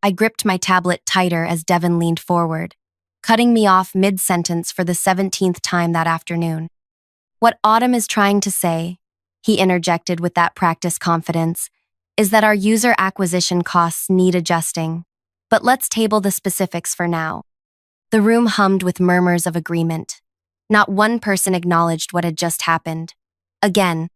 I gripped my tablet tighter as Devin leaned forward, cutting me off mid-sentence for the 17th time that afternoon. What Autumn is trying to say, he interjected with that practice confidence, is that our user acquisition costs need adjusting. But let's table the specifics for now. The room hummed with murmurs of agreement. Not one person acknowledged what had just happened. Again,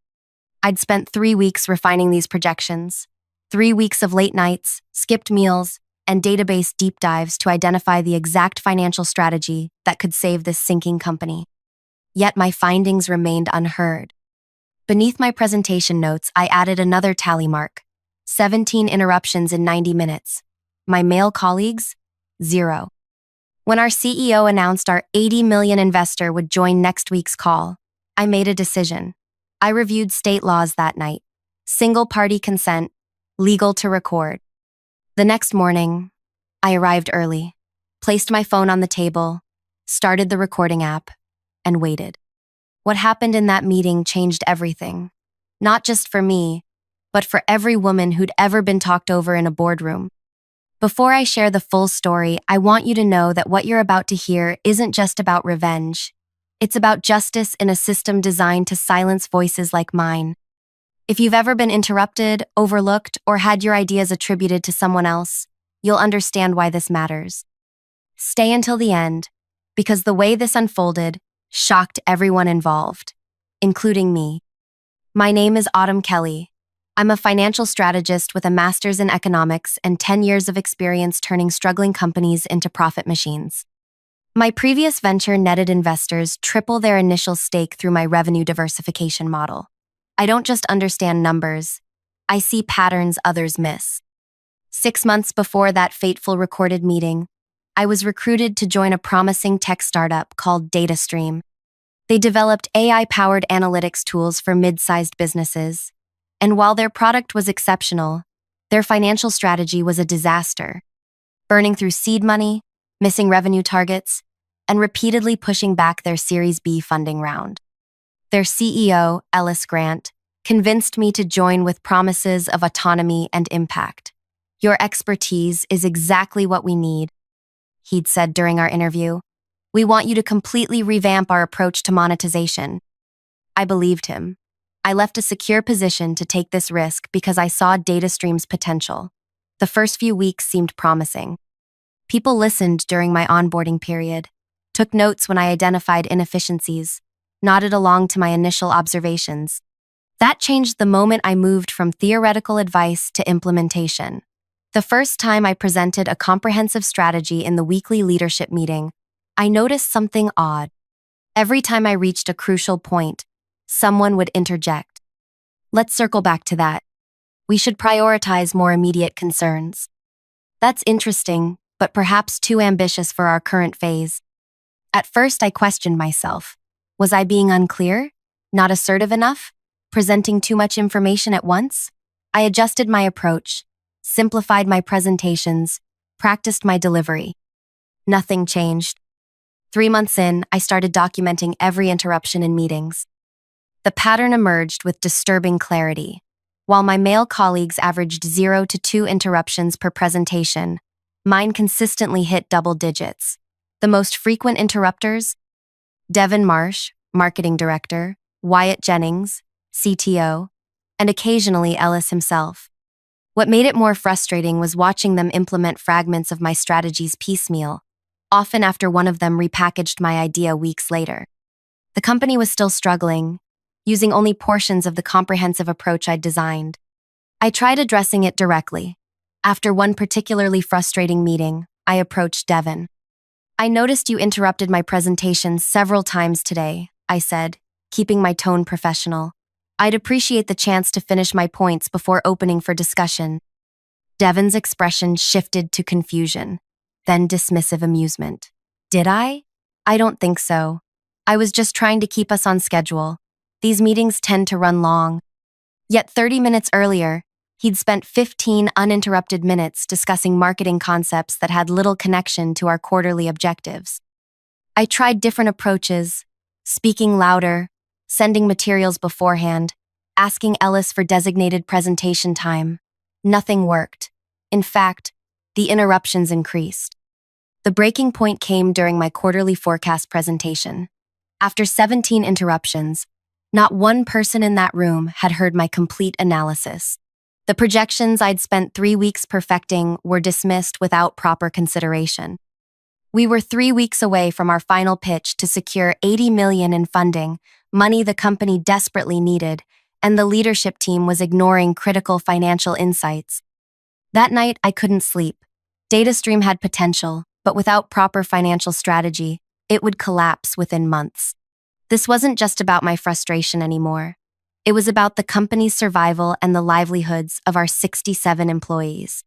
I'd spent 3 weeks refining these projections. 3 weeks of late nights, skipped meals, and database deep dives to identify the exact financial strategy that could save this sinking company. Yet my findings remained unheard. Beneath my presentation notes, I added another tally mark: 17 interruptions in 90 minutes. My male colleagues? 0. When our CEO announced our 80 million investor would join next week's call, I made a decision. I reviewed state laws that night. Single-party consent, legal to record. The next morning, I arrived early, placed my phone on the table, started the recording app, and waited. What happened in that meeting changed everything. Not just for me, but for every woman who'd ever been talked over in a boardroom. Before I share the full story, I want you to know that what you're about to hear isn't just about revenge. It's about justice in a system designed to silence voices like mine. If you've ever been interrupted, overlooked, or had your ideas attributed to someone else, you'll understand why this matters. Stay until the end, because the way this unfolded shocked everyone involved, including me. My name is Autumn Kelly. I'm a financial strategist with a master's in economics and 10 years of experience turning struggling companies into profit machines. My previous venture netted investors triple their initial stake through my revenue diversification model. I don't just understand numbers, I see patterns others miss. 6 months before that fateful recorded meeting, I was recruited to join a promising tech startup called DataStream. They developed AI-powered analytics tools for mid-sized businesses. And while their product was exceptional, their financial strategy was a disaster, burning through seed money, missing revenue targets, and repeatedly pushing back their Series B funding round. Their CEO, Ellis Grant, convinced me to join with promises of autonomy and impact. "Your expertise is exactly what we need," he'd said during our interview. "We want you to completely revamp our approach to monetization." I believed him. I left a secure position to take this risk because I saw DataStream's potential. The first few weeks seemed promising. People listened during my onboarding period, took notes when I identified inefficiencies, nodded along to my initial observations. That changed the moment I moved from theoretical advice to implementation. The first time I presented a comprehensive strategy in the weekly leadership meeting, I noticed something odd. Every time I reached a crucial point, someone would interject. "Let's circle back to that. We should prioritize more immediate concerns." That's interesting, but perhaps too ambitious for our current phase. At first, I questioned myself. Was I being unclear? Not assertive enough? Presenting too much information at once? I adjusted my approach, simplified my presentations, practiced my delivery. Nothing changed. 3 months in, I started documenting every interruption in meetings. The pattern emerged with disturbing clarity. While my male colleagues averaged 0 to 2 interruptions per presentation, mine consistently hit double digits. The most frequent interrupters? Devin Marsh, marketing director, Wyatt Jennings, CTO, and occasionally Ellis himself. What made it more frustrating was watching them implement fragments of my strategies piecemeal, often after one of them repackaged my idea weeks later. The company was still struggling, using only portions of the comprehensive approach I'd designed. I tried addressing it directly. After one particularly frustrating meeting, I approached Devin. "I noticed you interrupted my presentation several times today," I said, keeping my tone professional. "I'd appreciate the chance to finish my points before opening for discussion." Devin's expression shifted to confusion, then dismissive amusement. "Did I? I don't think so. I was just trying to keep us on schedule. These meetings tend to run long." Yet 30 minutes earlier, he'd spent 15 uninterrupted minutes discussing marketing concepts that had little connection to our quarterly objectives. I tried different approaches, speaking louder, sending materials beforehand, asking Ellis for designated presentation time. Nothing worked. In fact, the interruptions increased. The breaking point came during my quarterly forecast presentation. After 17 interruptions, not one person in that room had heard my complete analysis. The projections I'd spent 3 weeks perfecting were dismissed without proper consideration. We were 3 weeks away from our final pitch to secure $80 million in funding, money the company desperately needed, and the leadership team was ignoring critical financial insights. That night, I couldn't sleep. DataStream had potential, but without proper financial strategy, it would collapse within months. This wasn't just about my frustration anymore. It was about the company's survival and the livelihoods of our 67 employees.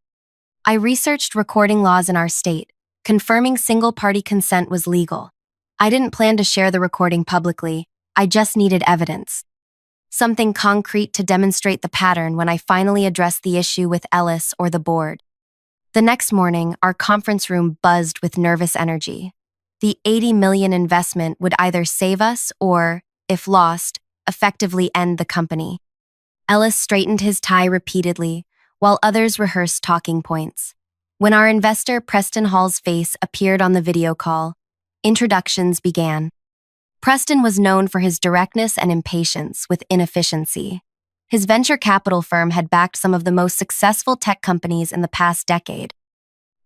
I researched recording laws in our state, confirming single-party consent was legal. I didn't plan to share the recording publicly, I just needed evidence. Something concrete to demonstrate the pattern when I finally addressed the issue with Ellis or the board. The next morning, our conference room buzzed with nervous energy. The $80 million investment would either save us or, if lost, effectively end the company. Ellis straightened his tie repeatedly, while others rehearsed talking points. When our investor Preston Hall's face appeared on the video call, introductions began. Preston was known for his directness and impatience with inefficiency. His venture capital firm had backed some of the most successful tech companies in the past decade.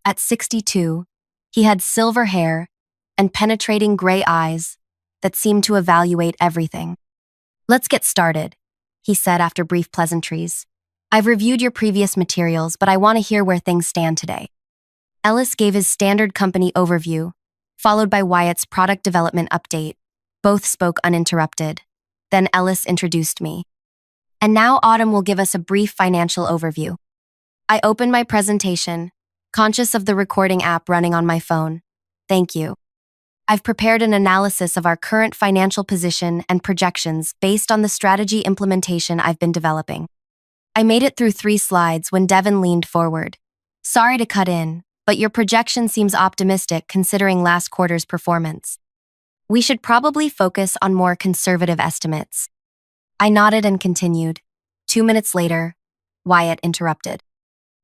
At 62, he had silver hair and penetrating gray eyes that seemed to evaluate everything. "Let's get started," he said after brief pleasantries. "I've reviewed your previous materials, but I want to hear where things stand today." Ellis gave his standard company overview, followed by Wyatt's product development update. Both spoke uninterrupted. Then Ellis introduced me. "And now Autumn will give us a brief financial overview." I opened my presentation, conscious of the recording app running on my phone. "Thank you. I've prepared an analysis of our current financial position and projections based on the strategy implementation I've been developing." I made it through 3 slides when Devin leaned forward. "Sorry to cut in, but your projection seems optimistic considering last quarter's performance. We should probably focus on more conservative estimates." I nodded and continued. 2 minutes later, Wyatt interrupted.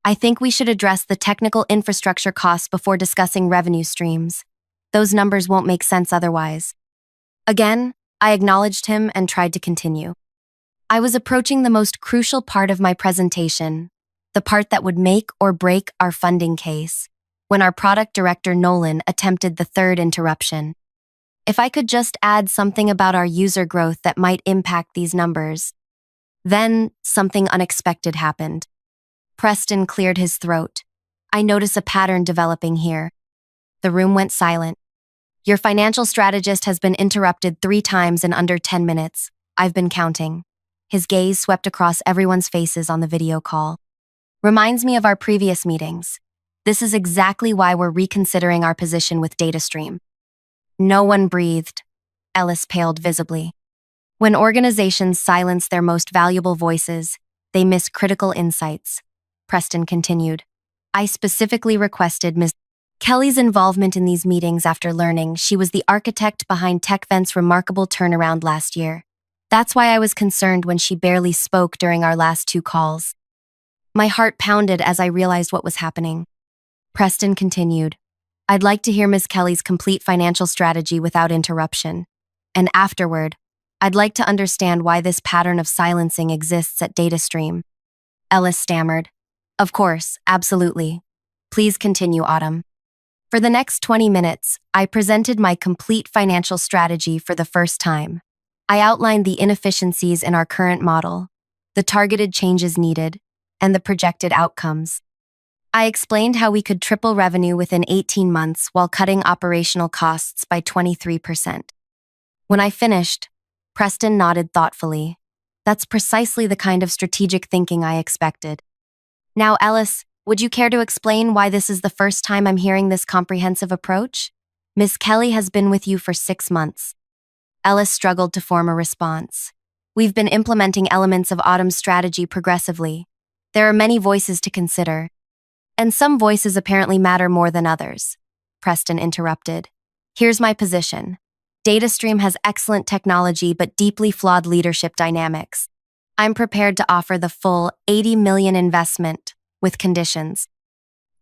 "I think we should address the technical infrastructure costs before discussing revenue streams. Those numbers won't make sense otherwise." Again, I acknowledged him and tried to continue. I was approaching the most crucial part of my presentation, the part that would make or break our funding case, when our product director Nolan attempted the third interruption. If I could just add something about our user growth that might impact these numbers. Then, something unexpected happened. Preston cleared his throat. "I notice a pattern developing here." The room went silent. "Your financial strategist has been interrupted 3 times in under 10 minutes. I've been counting." His gaze swept across everyone's faces on the video call. "Reminds me of our previous meetings. This is exactly why we're reconsidering our position with DataStream." No one breathed. Ellis paled visibly. When organizations silence their most valuable voices, they miss critical insights. Preston continued. "I specifically requested Ms. Kelly's involvement in these meetings after learning she was the architect behind TechVent's remarkable turnaround last year. That's why I was concerned when she barely spoke during our last 2 calls." My heart pounded as I realized what was happening. Preston continued. "I'd like to hear Ms. Kelly's complete financial strategy without interruption. And afterward, I'd like to understand why this pattern of silencing exists at DataStream." Ellis stammered. "Of course, absolutely. Please continue, Autumn." For the next 20 minutes, I presented my complete financial strategy for the first time. I outlined the inefficiencies in our current model, the targeted changes needed, and the projected outcomes. I explained how we could triple revenue within 18 months while cutting operational costs by 23%. When I finished, Preston nodded thoughtfully. That's precisely the kind of strategic thinking I expected. "Now, Ellis, would you care to explain why this is the first time I'm hearing this comprehensive approach? Miss Kelly has been with you for 6 months. Ellis struggled to form a response. "We've been implementing elements of Autumn's strategy progressively. There are many voices to consider. And some voices apparently matter more than others," Preston interrupted. "Here's my position. DataStream has excellent technology but deeply flawed leadership dynamics. I'm prepared to offer the full $80 million investment with conditions."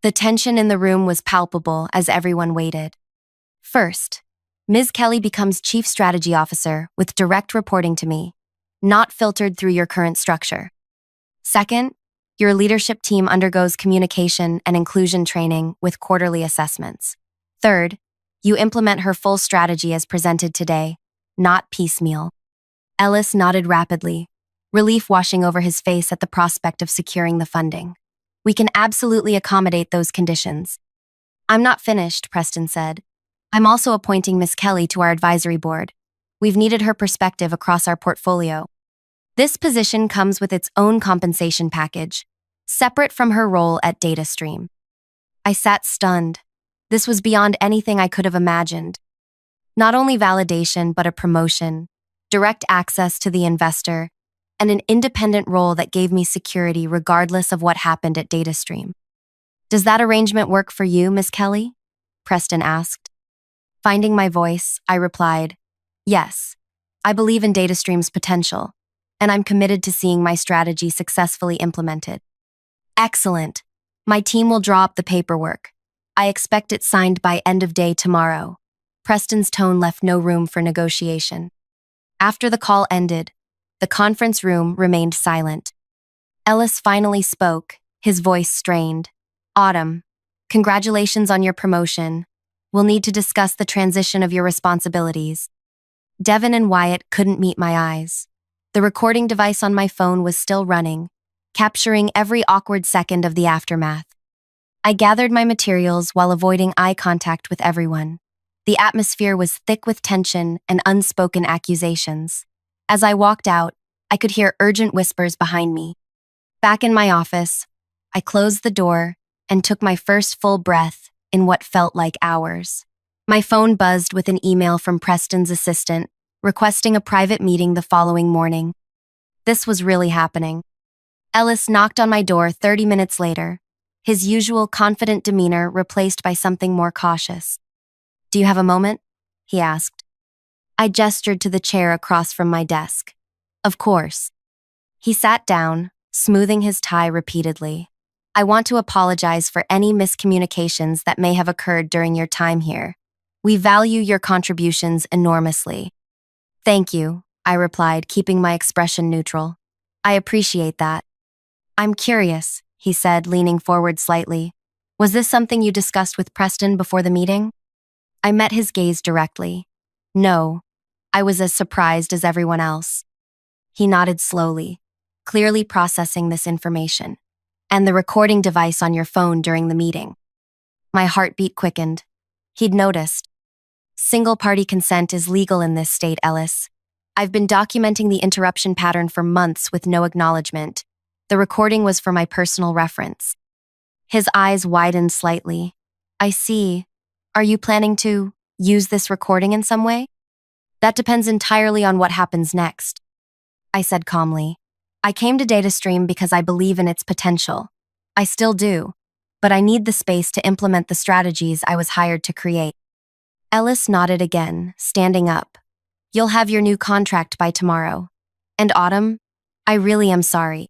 The tension in the room was palpable as everyone waited. First, Ms. Kelly becomes Chief Strategy Officer with direct reporting to me, not filtered through your current structure. Second, your leadership team undergoes communication and inclusion training with quarterly assessments. Third, you implement her full strategy as presented today, not piecemeal. Ellis nodded rapidly, relief washing over his face at the prospect of securing the funding. We can absolutely accommodate those conditions. I'm not finished, Preston said. I'm also appointing Miss Kelly to our advisory board. We've needed her perspective across our portfolio. This position comes with its own compensation package, separate from her role at DataStream. I sat stunned. This was beyond anything I could have imagined. Not only validation, but a promotion, direct access to the investor, and an independent role that gave me security regardless of what happened at DataStream. Does that arrangement work for you, Miss Kelly? Preston asked. Finding my voice, I replied, yes. I believe in DataStream's potential, and I'm committed to seeing my strategy successfully implemented. Excellent. My team will draw up the paperwork. I expect it signed by end of day tomorrow. Preston's tone left no room for negotiation. After the call ended, the conference room remained silent. Ellis finally spoke, his voice strained. Autumn, congratulations on your promotion. We'll need to discuss the transition of your responsibilities. Devin and Wyatt couldn't meet my eyes. The recording device on my phone was still running, capturing every awkward second of the aftermath. I gathered my materials while avoiding eye contact with everyone. The atmosphere was thick with tension and unspoken accusations. As I walked out, I could hear urgent whispers behind me. Back in my office, I closed the door and took my first full breath in what felt like hours. My phone buzzed with an email from Preston's assistant, requesting a private meeting the following morning. This was really happening. Ellis knocked on my door 30 minutes later, his usual confident demeanor replaced by something more cautious. Do you have a moment? He asked. I gestured to the chair across from my desk. Of course. He sat down, smoothing his tie repeatedly. I want to apologize for any miscommunications that may have occurred during your time here. We value your contributions enormously. Thank you, I replied, keeping my expression neutral. I appreciate that. I'm curious, he said, leaning forward slightly. Was this something you discussed with Preston before the meeting? I met his gaze directly. No, I was as surprised as everyone else. He nodded slowly, clearly processing this information. And the recording device on your phone during the meeting. My heartbeat quickened. He'd noticed. Single-party consent is legal in this state, Ellis. I've been documenting the interruption pattern for months with no acknowledgement. The recording was for my personal reference. His eyes widened slightly. I see. Are you planning to use this recording in some way? That depends entirely on what happens next. I said calmly. I came to DataStream because I believe in its potential. I still do, but I need the space to implement the strategies I was hired to create. Ellis nodded again, standing up. You'll have your new contract by tomorrow. And Autumn, I really am sorry.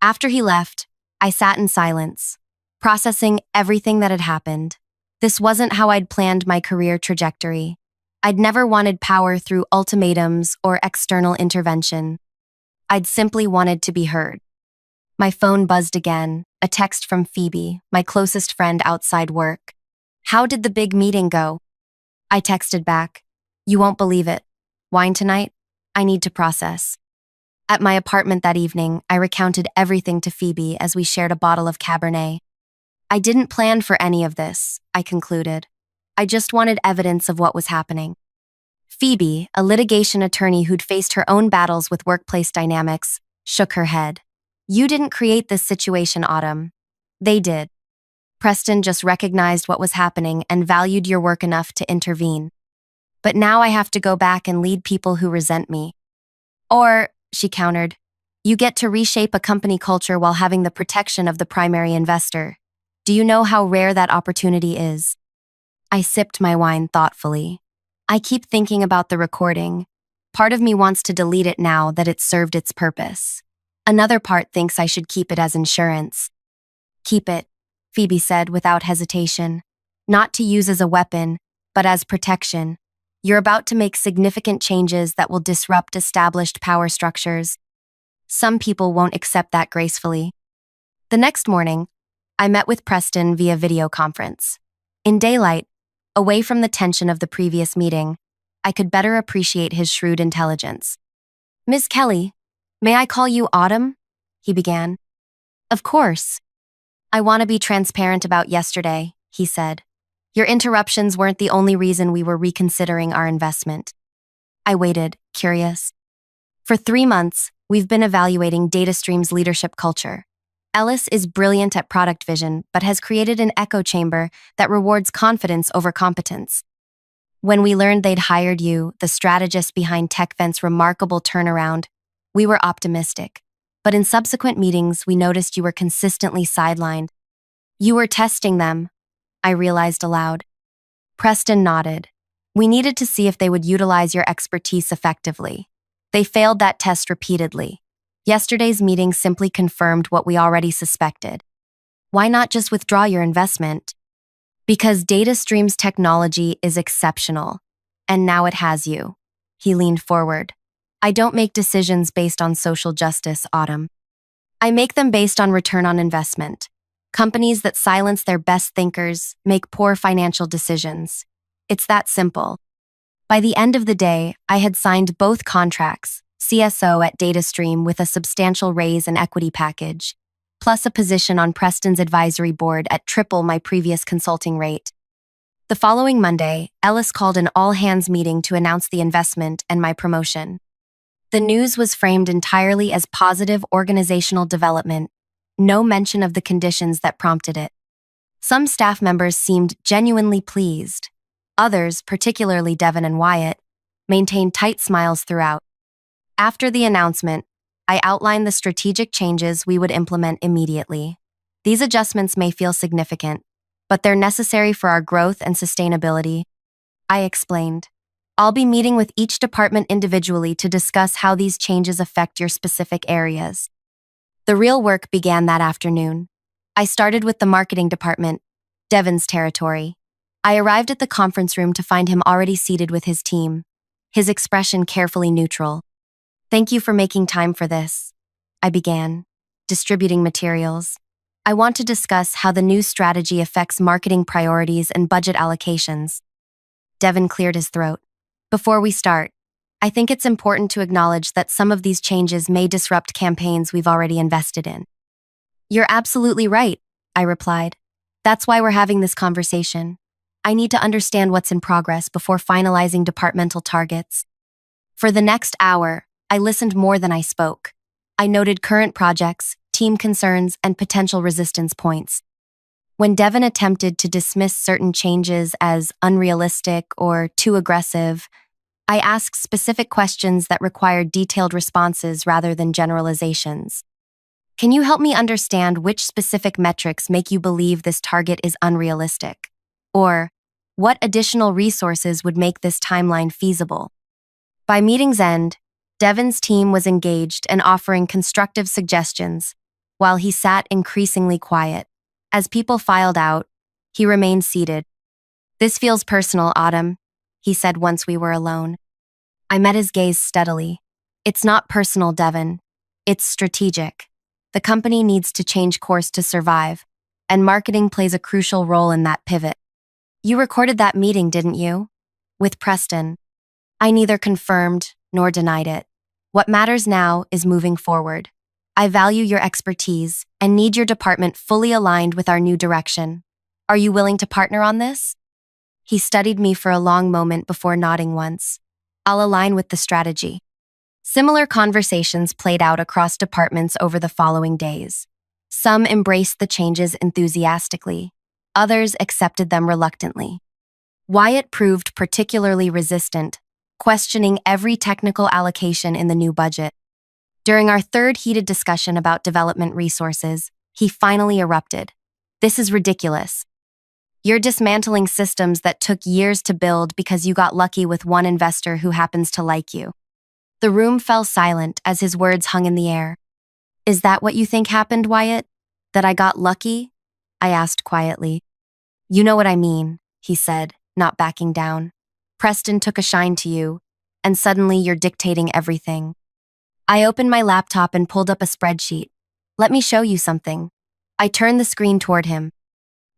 After he left, I sat in silence, processing everything that had happened. This wasn't how I'd planned my career trajectory. I'd never wanted power through ultimatums or external intervention. I'd simply wanted to be heard. My phone buzzed again, a text from Phoebe, my closest friend outside work. How did the big meeting go? I texted back. You won't believe it. Wine tonight? I need to process. At my apartment that evening, I recounted everything to Phoebe as we shared a bottle of Cabernet. I didn't plan for any of this, I concluded. I just wanted evidence of what was happening. Phoebe, a litigation attorney who'd faced her own battles with workplace dynamics, shook her head. You didn't create this situation, Autumn. They did. Preston just recognized what was happening and valued your work enough to intervene. But now I have to go back and lead people who resent me. Or, she countered, you get to reshape a company culture while having the protection of the primary investor. Do you know how rare that opportunity is? I sipped my wine thoughtfully. I keep thinking about the recording. Part of me wants to delete it now that it's served its purpose. Another part thinks I should keep it as insurance. Keep it, Phoebe said without hesitation. Not to use as a weapon, but as protection. You're about to make significant changes that will disrupt established power structures. Some people won't accept that gracefully. The next morning, I met with Preston via video conference. In daylight, away from the tension of the previous meeting, I could better appreciate his shrewd intelligence. "Ms. Kelly, may I call you Autumn?" he began. "Of course. I want to be transparent about yesterday," he said. "Your interruptions weren't the only reason we were reconsidering our investment." I waited, curious. "For 3 months, we've been evaluating DataStream's leadership culture. Ellis is brilliant at product vision, but has created an echo chamber that rewards confidence over competence. When we learned they'd hired you, the strategist behind TechVent's remarkable turnaround, we were optimistic. But in subsequent meetings, we noticed you were consistently sidelined. You were testing them," I realized aloud. Preston nodded. "We needed to see if they would utilize your expertise effectively. They failed that test repeatedly. Yesterday's meeting simply confirmed what we already suspected. Why not just withdraw your investment?" "Because DataStream's technology is exceptional, and now it has you." He leaned forward. "I don't make decisions based on social justice, Autumn. I make them based on return on investment. Companies that silence their best thinkers make poor financial decisions. It's that simple." By the end of the day, I had signed both contracts, CSO at DataStream with a substantial raise and equity package, plus a position on Preston's advisory board at triple my previous consulting rate. The following Monday, Ellis called an all-hands meeting to announce the investment and my promotion. The news was framed entirely as positive organizational development, no mention of the conditions that prompted it. Some staff members seemed genuinely pleased. Others, particularly Devin and Wyatt, maintained tight smiles throughout. After the announcement, I outlined the strategic changes we would implement immediately. "These adjustments may feel significant, but they're necessary for our growth and sustainability," I explained. "I'll be meeting with each department individually to discuss how these changes affect your specific areas." The real work began that afternoon. I started with the marketing department, Devin's territory. I arrived at the conference room to find him already seated with his team, his expression carefully neutral. "Thank you for making time for this," I began, distributing materials. "I want to discuss how the new strategy affects marketing priorities and budget allocations." Devin cleared his throat. "Before we start, I think it's important to acknowledge that some of these changes may disrupt campaigns we've already invested in." "You're absolutely right," I replied. "That's why we're having this conversation. I need to understand what's in progress before finalizing departmental targets." For the next hour, I listened more than I spoke. I noted current projects, team concerns, and potential resistance points. When Devin attempted to dismiss certain changes as unrealistic or too aggressive, I asked specific questions that required detailed responses rather than generalizations. "Can you help me understand which specific metrics make you believe this target is unrealistic? Or, what additional resources would make this timeline feasible?" By meeting's end, Devin's team was engaged and offering constructive suggestions, while he sat increasingly quiet. As people filed out, he remained seated. "This feels personal, Autumn," he said once we were alone. I met his gaze steadily. "It's not personal, Devin. It's strategic. The company needs to change course to survive, and marketing plays a crucial role in that pivot." "You recorded that meeting, didn't you?" "With Preston." I neither confirmed nor denied it. "What matters now is moving forward. I value your expertise and need your department fully aligned with our new direction. Are you willing to partner on this?" He studied me for a long moment before nodding once. "I'll align with the strategy." Similar conversations played out across departments over the following days. Some embraced the changes enthusiastically. Others accepted them reluctantly. Wyatt proved particularly resistant, questioning every technical allocation in the new budget. During our third heated discussion about development resources, he finally erupted. "This is ridiculous. You're dismantling systems that took years to build because you got lucky with one investor who happens to like you." The room fell silent as his words hung in the air. "Is that what you think happened, Wyatt? That I got lucky?" I asked quietly. You know what I mean, he said, not backing down. Preston took a shine to you, and suddenly you're dictating everything. I opened my laptop and pulled up a spreadsheet. Let me show you something. I turned the screen toward him.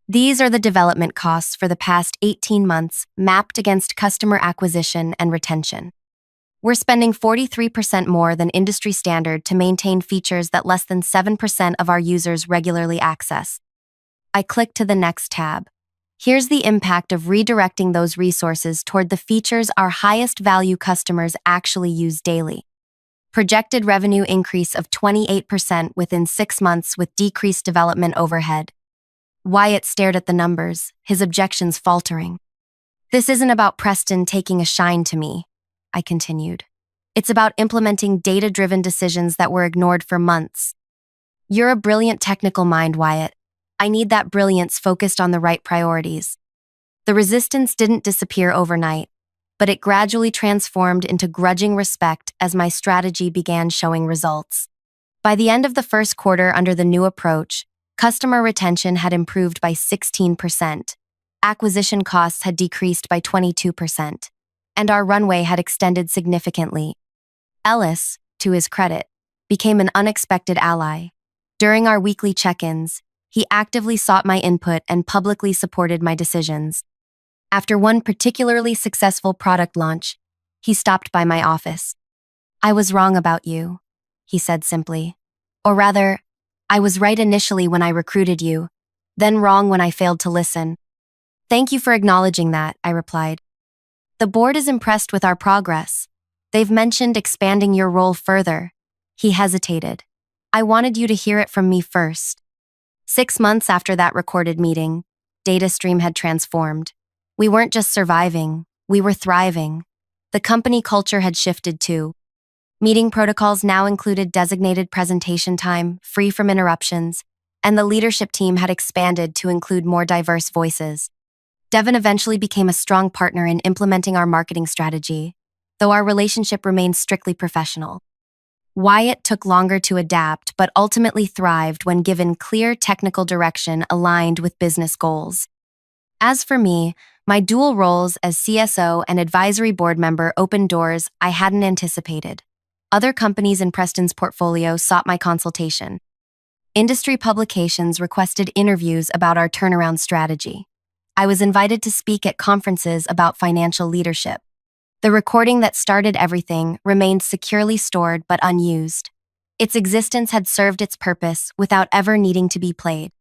These are the development costs for the past 18 months mapped against customer acquisition and retention. We're spending 43% more than industry standard to maintain features that less than 7% of our users regularly access. I clicked to the next tab. Here's the impact of redirecting those resources toward the features our highest value customers actually use daily. Projected revenue increase of 28% within 6 months with decreased development overhead. Wyatt stared at the numbers, his objections faltering. This isn't about Preston taking a shine to me, I continued. It's about implementing data-driven decisions that were ignored for months. You're a brilliant technical mind, Wyatt. I need that brilliance focused on the right priorities. The resistance didn't disappear overnight, but it gradually transformed into grudging respect as my strategy began showing results. By the end of the first quarter under the new approach, customer retention had improved by 16%, acquisition costs had decreased by 22%, and our runway had extended significantly. Ellis, to his credit, became an unexpected ally. During our weekly check-ins, he actively sought my input and publicly supported my decisions. After one particularly successful product launch, he stopped by my office. I was wrong about you, he said simply. Or rather, I was right initially when I recruited you, then wrong when I failed to listen. Thank you for acknowledging that, I replied. The board is impressed with our progress. They've mentioned expanding your role further. He hesitated. I wanted you to hear it from me first. 6 months after that recorded meeting, DataStream had transformed. We weren't just surviving, we were thriving. The company culture had shifted too. Meeting protocols now included designated presentation time, free from interruptions, and the leadership team had expanded to include more diverse voices. Devin eventually became a strong partner in implementing our marketing strategy, though our relationship remained strictly professional. Wyatt took longer to adapt, but ultimately thrived when given clear technical direction aligned with business goals. As for me, my dual roles as CSO and advisory board member opened doors I hadn't anticipated. Other companies in Preston's portfolio sought my consultation. Industry publications requested interviews about our turnaround strategy. I was invited to speak at conferences about financial leadership. The recording that started everything remained securely stored but unused. Its existence had served its purpose without ever needing to be played.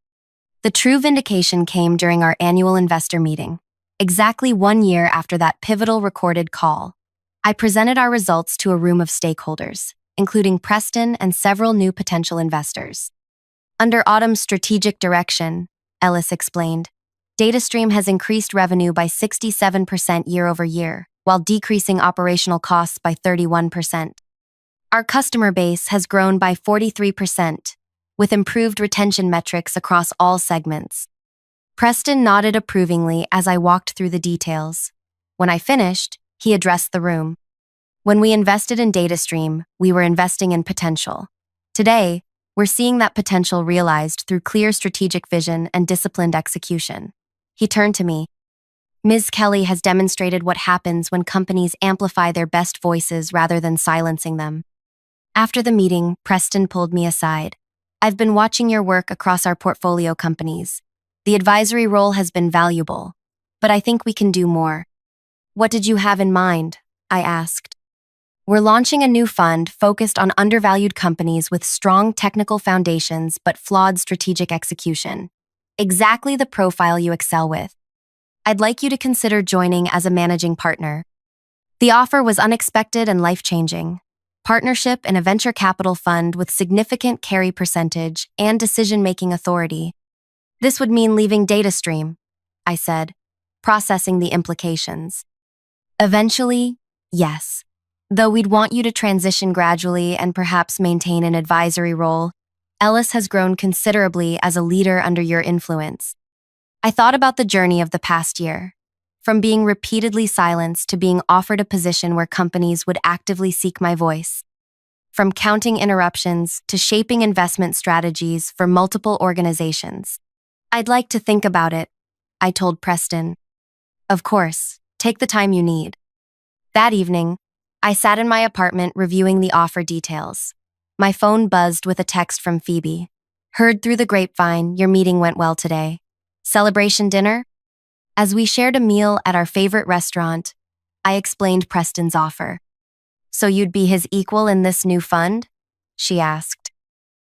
The true vindication came during our annual investor meeting, exactly 1 year after that pivotal recorded call. I presented our results to a room of stakeholders, including Preston and several new potential investors. Under Autumn's strategic direction, Ellis explained, DataStream has increased revenue by 67% year over year, while decreasing operational costs by 31%. Our customer base has grown by 43%, with improved retention metrics across all segments. Preston nodded approvingly as I walked through the details. When I finished, he addressed the room. When we invested in DataStream, we were investing in potential. Today, we're seeing that potential realized through clear strategic vision and disciplined execution. He turned to me. Ms. Kelly has demonstrated what happens when companies amplify their best voices rather than silencing them. After the meeting, Preston pulled me aside. I've been watching your work across our portfolio companies. The advisory role has been valuable, but I think we can do more. What did you have in mind? I asked. We're launching a new fund focused on undervalued companies with strong technical foundations but flawed strategic execution. Exactly the profile you excel with. I'd like you to consider joining as a managing partner. The offer was unexpected and life-changing. Partnership in a venture capital fund with significant carry percentage and decision-making authority. This would mean leaving DataStream, I said, processing the implications. Eventually, yes. Though we'd want you to transition gradually and perhaps maintain an advisory role, Ellis has grown considerably as a leader under your influence. I thought about the journey of the past year, from being repeatedly silenced to being offered a position where companies would actively seek my voice, from counting interruptions to shaping investment strategies for multiple organizations. I'd like to think about it, I told Preston. Of course, take the time you need. That evening, I sat in my apartment reviewing the offer details. My phone buzzed with a text from Phoebe. Heard through the grapevine, your meeting went well today. Celebration dinner? As we shared a meal at our favorite restaurant, I explained Preston's offer. So you'd be his equal in this new fund? She asked.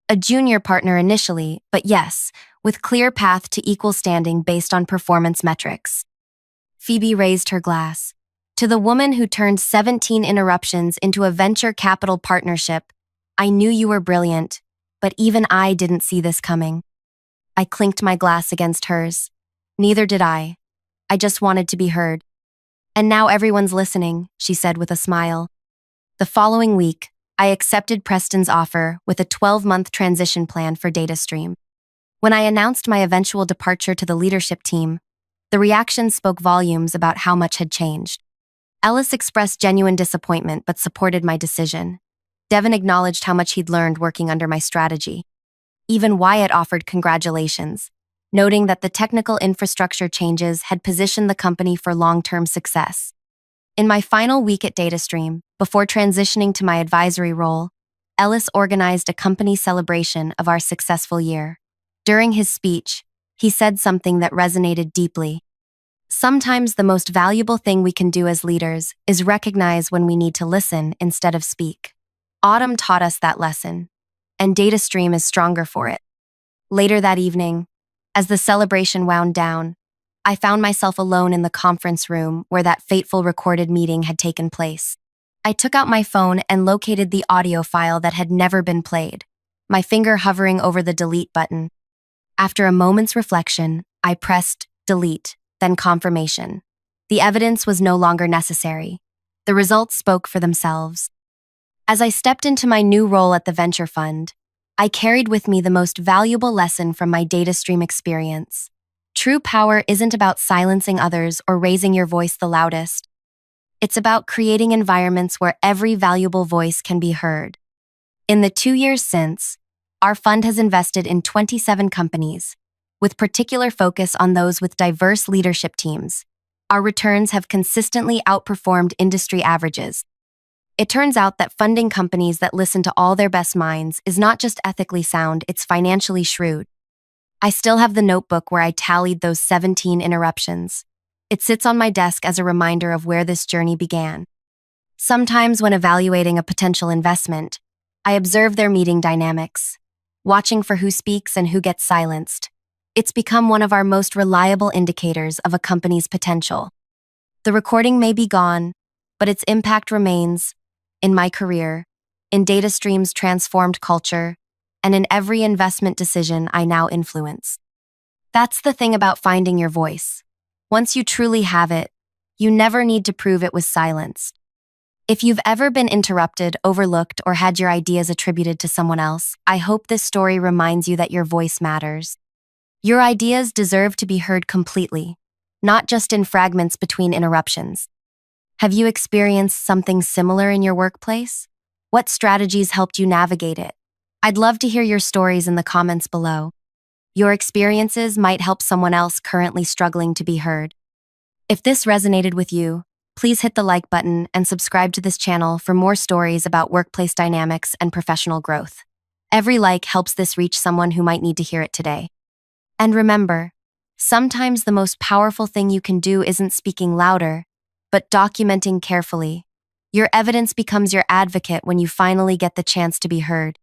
A junior partner initially, but yes, with clear path to equal standing based on performance metrics. Phoebe raised her glass. To the woman who turned 17 interruptions into a venture capital partnership, I knew you were brilliant, but even I didn't see this coming. I clinked my glass against hers. Neither did I. I just wanted to be heard. And now everyone's listening, she said with a smile. The following week, I accepted Preston's offer with a 12-month transition plan for DataStream. When I announced my eventual departure to the leadership team, the reaction spoke volumes about how much had changed. Ellis expressed genuine disappointment but supported my decision. Devin acknowledged how much he'd learned working under my strategy. Even Wyatt offered congratulations, noting that the technical infrastructure changes had positioned the company for long-term success. In my final week at DataStream, before transitioning to my advisory role, Ellis organized a company celebration of our successful year. During his speech, he said something that resonated deeply. Sometimes the most valuable thing we can do as leaders is recognize when we need to listen instead of speak. Autumn taught us that lesson, and DataStream is stronger for it. Later that evening, as the celebration wound down, I found myself alone in the conference room where that fateful recorded meeting had taken place. I took out my phone and located the audio file that had never been played, my finger hovering over the delete button. After a moment's reflection, I pressed delete, then confirmation. The evidence was no longer necessary. The results spoke for themselves. As I stepped into my new role at the venture fund, I carried with me the most valuable lesson from my DataStream experience. True power isn't about silencing others or raising your voice the loudest. It's about creating environments where every valuable voice can be heard. In the 2 years since, our fund has invested in 27 companies, with particular focus on those with diverse leadership teams. Our returns have consistently outperformed industry averages. It turns out that funding companies that listen to all their best minds is not just ethically sound, it's financially shrewd. I still have the notebook where I tallied those 17 interruptions. It sits on my desk as a reminder of where this journey began. Sometimes when evaluating a potential investment, I observe their meeting dynamics, watching for who speaks and who gets silenced. It's become one of our most reliable indicators of a company's potential. The recording may be gone, but its impact remains in my career, in DataStream's transformed culture, and in every investment decision I now influence. That's the thing about finding your voice. Once you truly have it, you never need to prove it was silenced. If you've ever been interrupted, overlooked, or had your ideas attributed to someone else, I hope this story reminds you that your voice matters. Your ideas deserve to be heard completely, not just in fragments between interruptions. Have you experienced something similar in your workplace? What strategies helped you navigate it? I'd love to hear your stories in the comments below. Your experiences might help someone else currently struggling to be heard. If this resonated with you, please hit the like button and subscribe to this channel for more stories about workplace dynamics and professional growth. Every like helps this reach someone who might need to hear it today. And remember, sometimes the most powerful thing you can do isn't speaking louder, but documenting carefully. Your evidence becomes your advocate when you finally get the chance to be heard.